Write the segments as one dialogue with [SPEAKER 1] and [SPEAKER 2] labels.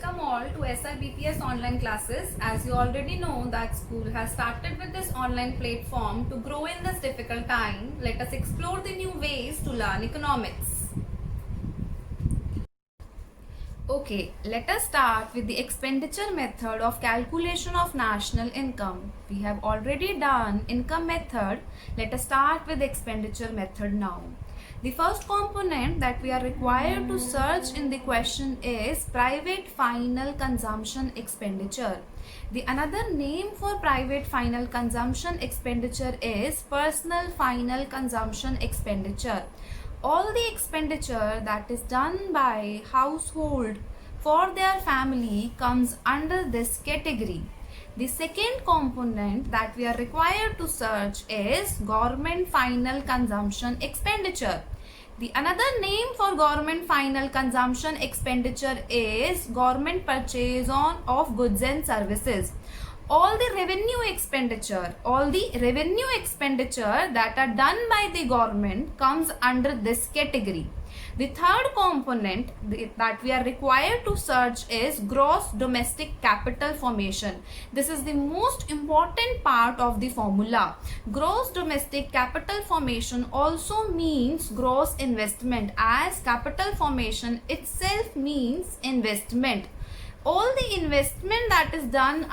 [SPEAKER 1] welcome all to SIBPS online classes. As you already know that school has started with this online platform to grow in this difficult time. Let us explore the new ways to learn economics. Okay, let us start with the expenditure method of calculation of national income. We have already done income method. Let us start with expenditure method now. The first component that we are required to search in the question is private final consumption expenditure. The another name for private final consumption expenditure is personal final consumption expenditure. All the expenditure that is done by household for their family comes under this category. The second component that we are required to search is government final consumption expenditure. The another name for government final consumption expenditure is government purchase of goods and services. All the revenue expenditure that are done by the government comes under this category. The third component that we are required to search is gross domestic capital formation. This is the most important part of the formula. Gross domestic capital formation also means gross investment, as capital formation itself means investment. All the investment that is done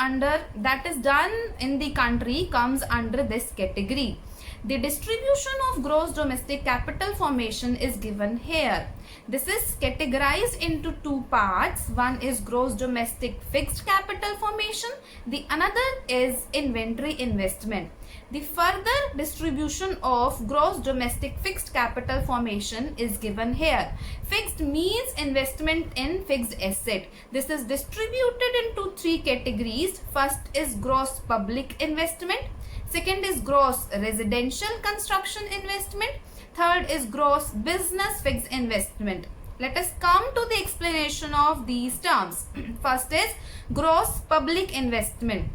[SPEAKER 1] in the country comes under this category. The distribution of gross domestic capital formation is given here. This is categorized into two parts. One is gross domestic fixed capital formation. The another is inventory investment. The further distribution of gross domestic fixed capital formation is given here. Fixed means investment in fixed asset. This is distributed into three categories. First is gross public investment. Second is gross residential construction investment. Third is gross business fixed investment. Let us come to the explanation of these terms. First is gross public investment.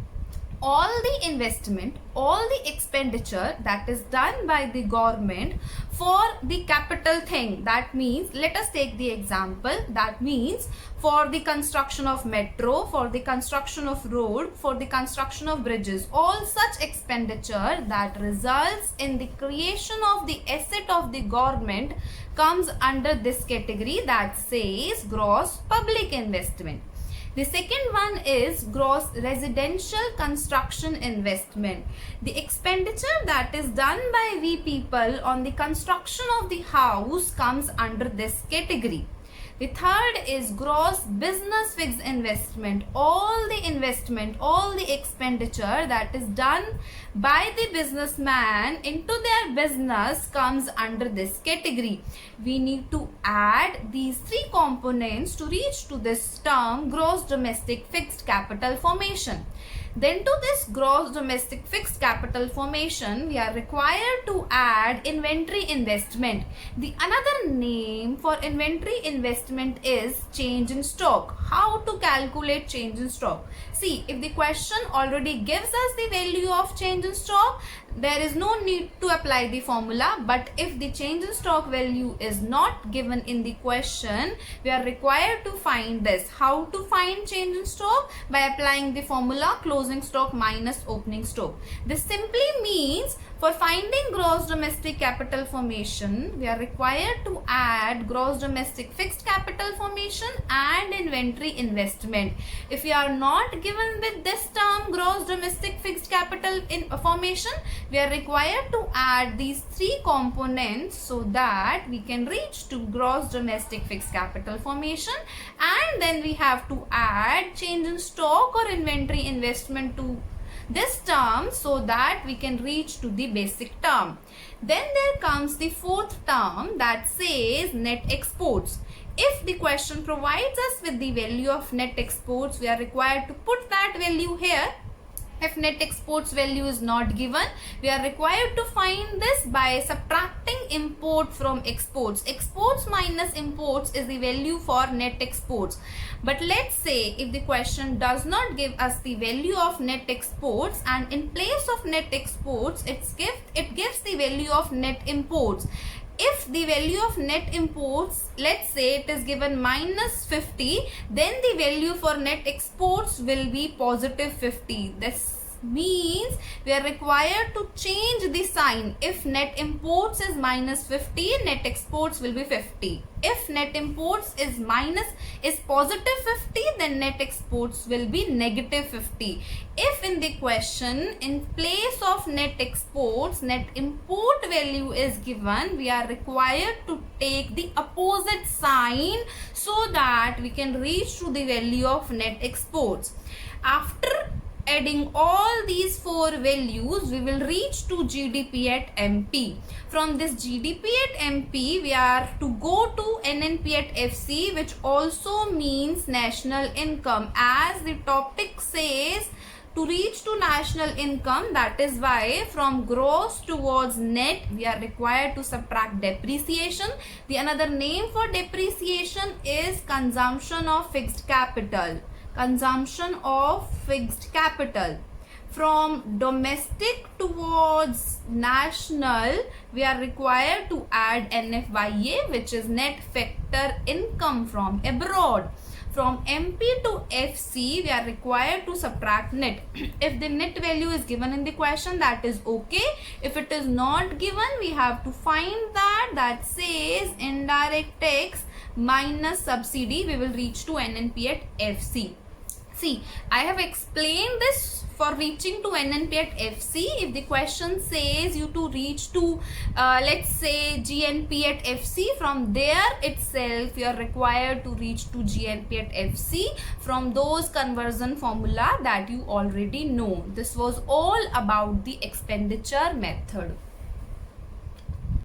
[SPEAKER 1] All the expenditure that is done by the government for the capital thing. That means, let us take the example. That means for the construction of metro, for the construction of road, for the construction of bridges, all such expenditure that results in the creation of the asset of the government comes under this category that says gross public investment. The second one is gross residential construction investment. The expenditure that is done by we people on the construction of the house comes under this category. The third is gross business fixed investment. All the expenditure that is done by the businessman into their business comes under this category. We need to add these three components to reach to this term gross domestic fixed capital formation. Then to this gross domestic fixed capital formation, we are required to add inventory investment. The another name for inventory investment is change in stock. How to calculate change in stock? See, if the question already gives us the value of change in stock, there is no need to apply the formula. But if the change in stock value is not given in the question, we are required to find this. How to find change in stock? By applying the formula closing stock minus opening stock. This simply means for finding gross domestic capital formation, we are required to add gross domestic fixed capital formation and inventory investment. If we are not given with this term gross domestic fixed capital formation, we are required to add these three components so that we can reach to gross domestic fixed capital formation, and then we have to add change in stock or inventory investment to this term so that we can reach to the basic term. Then there comes the fourth term that says net exports. If the question provides us with the value of net exports, we are required to put that value here. If net exports value is not given, we are required to find this by subtracting import from exports. Exports minus imports is the value for net exports. But let's say if the question does not give us the value of net exports, and in place of net exports it gives the value of net imports. if the value of net imports, let's say it is given minus 50, then the value for net exports will be positive 50. This means we are required to change the sign. If net imports is minus 50, net exports will be 50. If net imports is positive 50, then net exports will be negative 50. If in the question, in place of net exports, net import value is given, we are required to take the opposite sign so that we can reach to the value of net exports. After adding all these four values, we will reach to GDP at MP. From this GDP at MP, we are to go to NNP at FC, which also means national income. As the topic says, to reach to national income, that is why from gross towards net, we are required to subtract depreciation. The another name for depreciation is consumption of fixed capital. Consumption of fixed capital. From domestic towards national, we are required to add NFYA, which is net factor income from abroad. From MP to FC, we are required to subtract net. If the net value is given in the question, that is okay. If it is not given, we have to find that says indirect tax minus subsidy. We will reach to NNP at FC. See, I have explained this for reaching to NNP at FC. If the question says you to reach to let's say GNP at FC, from there itself you are required to reach to GNP at FC from those conversion formula that you already know. This was all about the expenditure method.